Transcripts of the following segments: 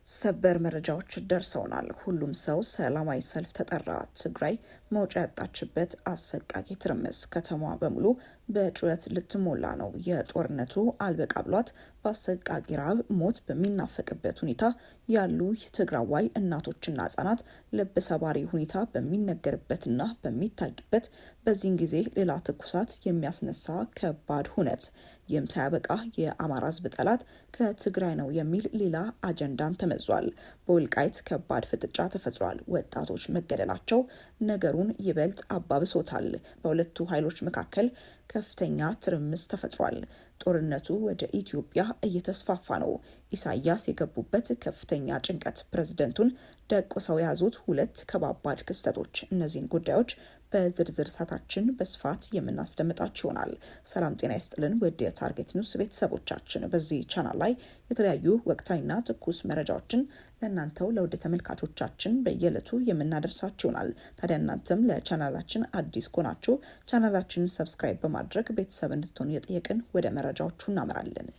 ሰበር መረጃዎች ደርሰውናል። ሁሉም ሰው ሰላማዊ ሰልፍ ተጠራ። ትግራይ መውጫ ያጣችበት አሰቃቂ ትርምስ፣ ከተማዋ በሙሉ በጩኸት ልትሞላ ነው። የጦርነቱ አልበቃ ብሏት በአሰቃቂ ረሃብ ሞት በሚናፈቅበት ሁኔታ ያሉ የትግራዋይ እናቶችና ህጻናት ልብ ሰባሪ ሁኔታ በሚነገርበትና በሚታይበት በዚህን ጊዜ ሌላ ትኩሳት የሚያስነሳ ከባድ ሁነት ይህም ሳያበቃ የአማራ ህዝብ ጠላት ከትግራይ ነው የሚል ሌላ አጀንዳም ተመዟል። በወልቃይት ከባድ ፍጥጫ ተፈጥሯል። ወጣቶች መገደላቸው ነገሩን ይበልጥ አባብሶታል። በሁለቱ ኃይሎች መካከል ከፍተኛ ትርምስ ተፈጥሯል። ጦርነቱ ወደ ኢትዮጵያ እየተስፋፋ ነው። ኢሳያስ የገቡበት ከፍተኛ ጭንቀት፣ ፕሬዝደንቱን ደቁሰው የያዙት ሁለት ከባባድ ክስተቶች፣ እነዚህን ጉዳዮች በዝርዝር ሰዓታችን በስፋት የምናስደምጣችሁ ይሆናል። ሰላም ጤና ይስጥልን ውድ የታርጌት ኒውስ ቤተሰቦቻችን፣ በዚህ ቻናል ላይ የተለያዩ ወቅታዊና ትኩስ መረጃዎችን ለእናንተው ለውድ ተመልካቾቻችን በየዕለቱ የምናደርሳችሁ ይሆናል። ታዲያ እናንተም ለቻናላችን አዲስ ከሆናችሁ ቻናላችንን ሰብስክራይብ በማድረግ ቤተሰብ እንድትሆኑ የጠየቅን ወደ መረጃዎቹ እናመራለን።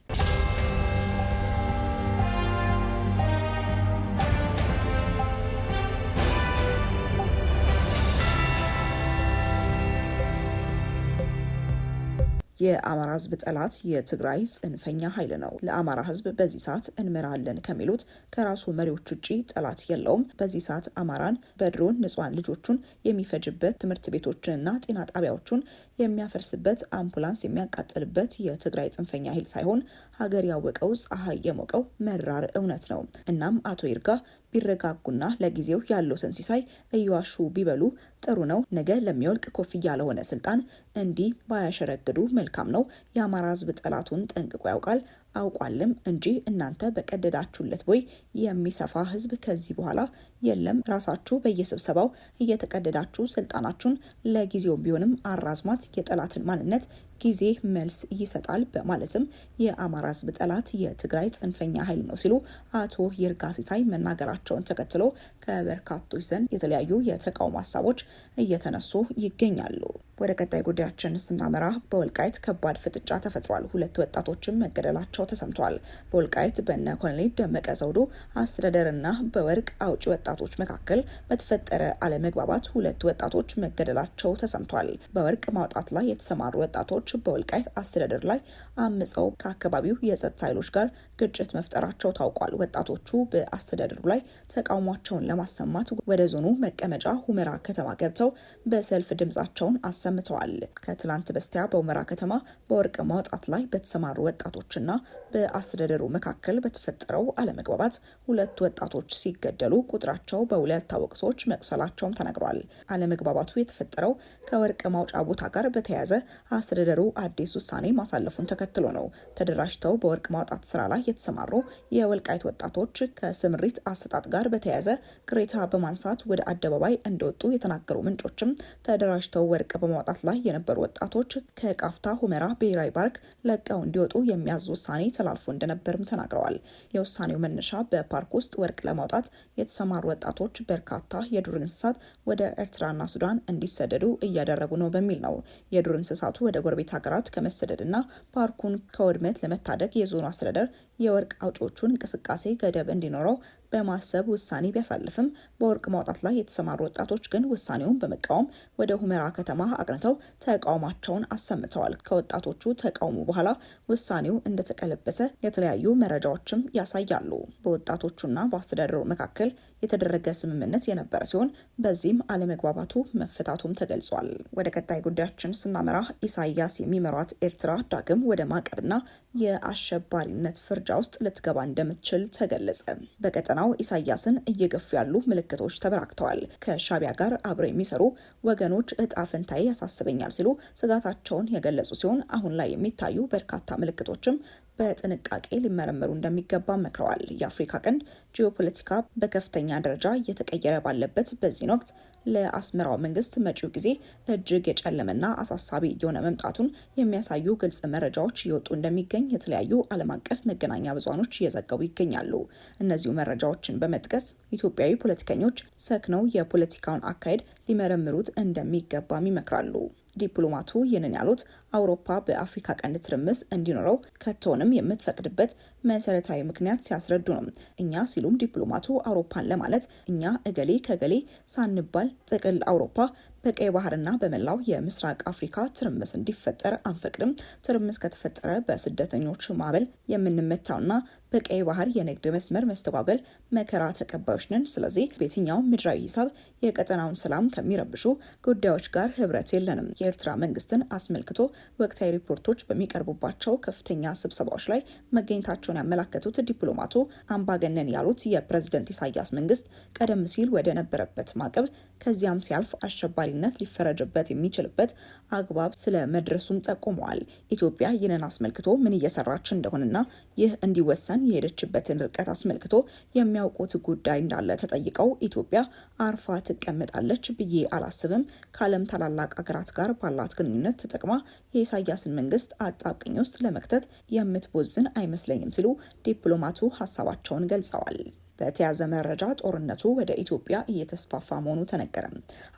የአማራ ህዝብ ጠላት የትግራይ ጽንፈኛ ኃይል ነው። ለአማራ ህዝብ በዚህ ሰዓት እንመራለን ከሚሉት ከራሱ መሪዎች ውጪ ጠላት የለውም። በዚህ ሰዓት አማራን በድሮን ንጹሃን ልጆቹን የሚፈጅበት፣ ትምህርት ቤቶችንና ጤና ጣቢያዎቹን የሚያፈርስበት፣ አምቡላንስ የሚያቃጥልበት የትግራይ ጽንፈኛ ኃይል ሳይሆን ሀገር ያወቀው ፀሐይ የሞቀው መራር እውነት ነው። እናም አቶ ይርጋ ቢረጋጉና ለጊዜው ያሉትን ሲሳይ እየዋሹ ቢበሉ ጥሩ ነው። ነገ ለሚወልቅ ኮፍያ ለሆነ ስልጣን እንዲህ ባያሸረግዱ መልካም ነው። የአማራ ህዝብ ጠላቱን ጠንቅቆ ያውቃል አውቋልም እንጂ እናንተ በቀደዳችሁለት ቦይ የሚሰፋ ህዝብ ከዚህ በኋላ የለም። ራሳችሁ በየስብሰባው እየተቀደዳችሁ ስልጣናችሁን ለጊዜው ቢሆንም አራዝማት። የጠላትን ማንነት ጊዜ መልስ ይሰጣል በማለትም የአማራ ህዝብ ጠላት የትግራይ ጽንፈኛ ኃይል ነው ሲሉ አቶ ይርጋ ሲሳይ መናገራቸውን ተከትሎ ከበርካቶች ዘንድ የተለያዩ የተቃውሞ ሀሳቦች እየተነሱ ይገኛሉ። ወደ ቀጣይ ጉዳያችን ስናመራ በወልቃይት ከባድ ፍጥጫ ተፈጥሯል። ሁለት ወጣቶችም መገደላቸው ተሰምቷል። በወልቃይት በነ ኮሎኔል ደመቀ ዘውዱ አስተዳደርና በወርቅ አውጪ ወጣቶች መካከል በተፈጠረ አለመግባባት ሁለት ወጣቶች መገደላቸው ተሰምቷል። በወርቅ ማውጣት ላይ የተሰማሩ ወጣቶች በወልቃይት አስተዳደር ላይ አምፀው ከአካባቢው የጸጥታ ኃይሎች ጋር ግጭት መፍጠራቸው ታውቋል። ወጣቶቹ በአስተዳደሩ ላይ ተቃውሟቸውን ለማሰማት ወደ ዞኑ መቀመጫ ሁመራ ከተማ ገብተው በሰልፍ ድምጻቸውን ሰምተዋል። ከትላንት በስቲያ በሁመራ ከተማ በወርቅ ማውጣት ላይ በተሰማሩ ወጣቶችና በአስተዳደሩ መካከል በተፈጠረው አለመግባባት ሁለት ወጣቶች ሲገደሉ ቁጥራቸው በውል ያልታወቁ ሰዎች መቁሰላቸውም ተነግሯል። አለመግባባቱ የተፈጠረው ከወርቅ ማውጫ ቦታ ጋር በተያያዘ አስተዳደሩ አዲስ ውሳኔ ማሳለፉን ተከትሎ ነው። ተደራጅተው በወርቅ ማውጣት ስራ ላይ የተሰማሩ የወልቃይት ወጣቶች ከስምሪት አሰጣጥ ጋር በተያያዘ ቅሬታ በማንሳት ወደ አደባባይ እንደወጡ የተናገሩ ምንጮችም ተደራጅተው ወርቅ በማውጣት ላይ የነበሩ ወጣቶች ከቃፍታ ሁመራ ብሔራዊ ፓርክ ለቀው እንዲወጡ የሚያዝ ውሳኔ ተላልፎ እንደነበርም ተናግረዋል። የውሳኔው መነሻ በፓርክ ውስጥ ወርቅ ለማውጣት የተሰማሩ ወጣቶች በርካታ የዱር እንስሳት ወደ ኤርትራና ሱዳን እንዲሰደዱ እያደረጉ ነው በሚል ነው። የዱር እንስሳቱ ወደ ጎረቤት ሀገራት ከመሰደድና ፓርኩን ከውድመት ለመታደግ የዞኑ አስተዳደር የወርቅ አውጪዎቹን እንቅስቃሴ ገደብ እንዲኖረው በማሰብ ውሳኔ ቢያሳልፍም በወርቅ ማውጣት ላይ የተሰማሩ ወጣቶች ግን ውሳኔውን በመቃወም ወደ ሁመራ ከተማ አቅንተው ተቃውሟቸውን አሰምተዋል። ከወጣቶቹ ተቃውሞ በኋላ ውሳኔው እንደተቀለበሰ የተለያዩ መረጃዎችም ያሳያሉ። በወጣቶቹና በአስተዳደሩ መካከል የተደረገ ስምምነት የነበረ ሲሆን በዚህም አለመግባባቱ መፈታቱም ተገልጿል። ወደ ቀጣይ ጉዳያችን ስናመራ ኢሳያስ የሚመሯት ኤርትራ ዳግም ወደ ማዕቀብና የአሸባሪነት ፍርጃ ውስጥ ልትገባ እንደምትችል ተገለጸ። በቀጠናው ኢሳያስን እየገፉ ያሉ ምልክቶች ተበራክተዋል። ከሻቢያ ጋር አብረው የሚሰሩ ወገኖች እጣ ፈንታዬ ያሳስበኛል ሲሉ ስጋታቸውን የገለጹ ሲሆን አሁን ላይ የሚታዩ በርካታ ምልክቶችም በጥንቃቄ ሊመረመሩ እንደሚገባ መክረዋል። የአፍሪካ ቀንድ ጂኦፖለቲካ በከፍተኛ ደረጃ እየተቀየረ ባለበት በዚህ ወቅት ለአስመራው መንግስት መጪው ጊዜ እጅግ የጨለመና አሳሳቢ እየሆነ መምጣቱን የሚያሳዩ ግልጽ መረጃዎች እየወጡ እንደሚገኝ የተለያዩ ዓለም አቀፍ መገናኛ ብዙሃኖች እየዘገቡ ይገኛሉ። እነዚሁ መረጃዎችን በመጥቀስ ኢትዮጵያዊ ፖለቲከኞች ሰክነው የፖለቲካውን አካሄድ ሊመረምሩት እንደሚገባም ይመክራሉ። ዲፕሎማቱ ይህንን ያሉት አውሮፓ በአፍሪካ ቀንድ ትርምስ እንዲኖረው ከቶንም የምትፈቅድበት መሰረታዊ ምክንያት ሲያስረዱ ነው። እኛ ሲሉም ዲፕሎማቱ አውሮፓን ለማለት እኛ እገሌ ከገሌ ሳንባል ጥቅል አውሮፓ በቀይ ባህርና በመላው የምስራቅ አፍሪካ ትርምስ እንዲፈጠር አንፈቅድም። ትርምስ ከተፈጠረ በስደተኞች ማዕበል የምንመታውና በቀይ ባህር የንግድ መስመር መስተጓገል መከራ ተቀባዮች ነን። ስለዚህ በየትኛው ምድራዊ ሂሳብ የቀጠናውን ሰላም ከሚረብሹ ጉዳዮች ጋር ህብረት የለንም። የኤርትራ መንግስትን አስመልክቶ ወቅታዊ ሪፖርቶች በሚቀርቡባቸው ከፍተኛ ስብሰባዎች ላይ መገኘታቸውን ያመላከቱት ዲፕሎማቱ አምባገነን ያሉት የፕሬዝደንት ኢሳያስ መንግስት ቀደም ሲል ወደ ነበረበት ማዕቀብ ከዚያም ሲያልፍ አሸባሪነት ሊፈረጅበት የሚችልበት አግባብ ስለ መድረሱም ጠቁመዋል። ኢትዮጵያ ይህንን አስመልክቶ ምን እየሰራች እንደሆነና ይህ እንዲወሰን የሄደችበትን ርቀት አስመልክቶ የሚያውቁት ጉዳይ እንዳለ ተጠይቀው ኢትዮጵያ አርፋ ትቀመጣለች ብዬ አላስብም። ከዓለም ታላላቅ ሀገራት ጋር ባላት ግንኙነት ተጠቅማ የኢሳያስን መንግስት አጣብቅኝ ውስጥ ለመክተት የምትቦዝን አይመስለኝም ሲሉ ዲፕሎማቱ ሀሳባቸውን ገልጸዋል። በተያዘ መረጃ ጦርነቱ ወደ ኢትዮጵያ እየተስፋፋ መሆኑ ተነገረ።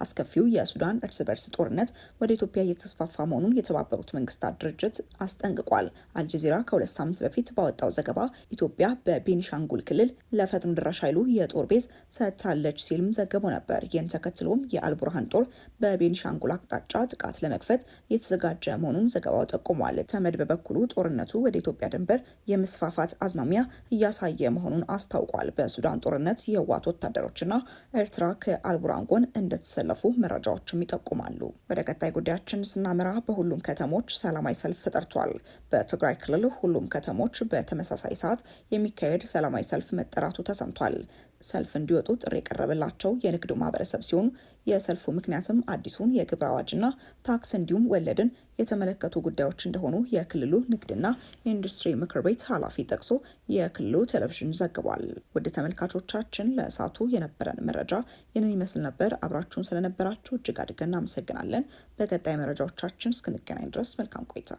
አስከፊው የሱዳን እርስ በርስ ጦርነት ወደ ኢትዮጵያ እየተስፋፋ መሆኑን የተባበሩት መንግስታት ድርጅት አስጠንቅቋል። አልጀዚራ ከ2 ሳምንት በፊት ባወጣው ዘገባ ኢትዮጵያ በቤኒሻንጉል ክልል ለፈጥኖ ደራሽ ኃይሉ የጦር ቤዝ ሰጥታለች ሲልም ዘግቦ ነበር። ይህን ተከትሎም የአልቡርሃን ጦር በቤኒሻንጉል አቅጣጫ ጥቃት ለመክፈት የተዘጋጀ መሆኑን ዘገባው ጠቁሟል። ተመድ በበኩሉ ጦርነቱ ወደ ኢትዮጵያ ድንበር የመስፋፋት አዝማሚያ እያሳየ መሆኑን አስታውቋል። በሱዳን ጦርነት የህወሓት ወታደሮችና ኤርትራ ከአልቡርሃን ጎን እንደተሰለፉ መረጃዎችም ይጠቁማሉ። ወደ ቀጣይ ጉዳያችን ስናመራ በሁሉም ከተሞች ሰላማዊ ሰልፍ ተጠርቷል። በትግራይ ክልል ሁሉም ከተሞች በተመሳሳይ ሰዓት የሚካሄድ ሰላማዊ ሰልፍ መጠራቱ ተሰምቷል። ሰልፍ እንዲወጡ ጥሪ የቀረበላቸው የንግዱ ማህበረሰብ ሲሆኑ የሰልፉ ምክንያትም አዲሱን የግብር አዋጅና ታክስ እንዲሁም ወለድን የተመለከቱ ጉዳዮች እንደሆኑ የክልሉ ንግድና ኢንዱስትሪ ምክር ቤት ኃላፊ ጠቅሶ የክልሉ ቴሌቪዥን ዘግቧል። ውድ ተመልካቾቻችን ለእሳቱ የነበረን መረጃ ይህንን ይመስል ነበር። አብራችሁን ስለነበራችሁ እጅግ አድርገን እናመሰግናለን። በቀጣይ መረጃዎቻችን እስክንገናኝ ድረስ መልካም ቆይታ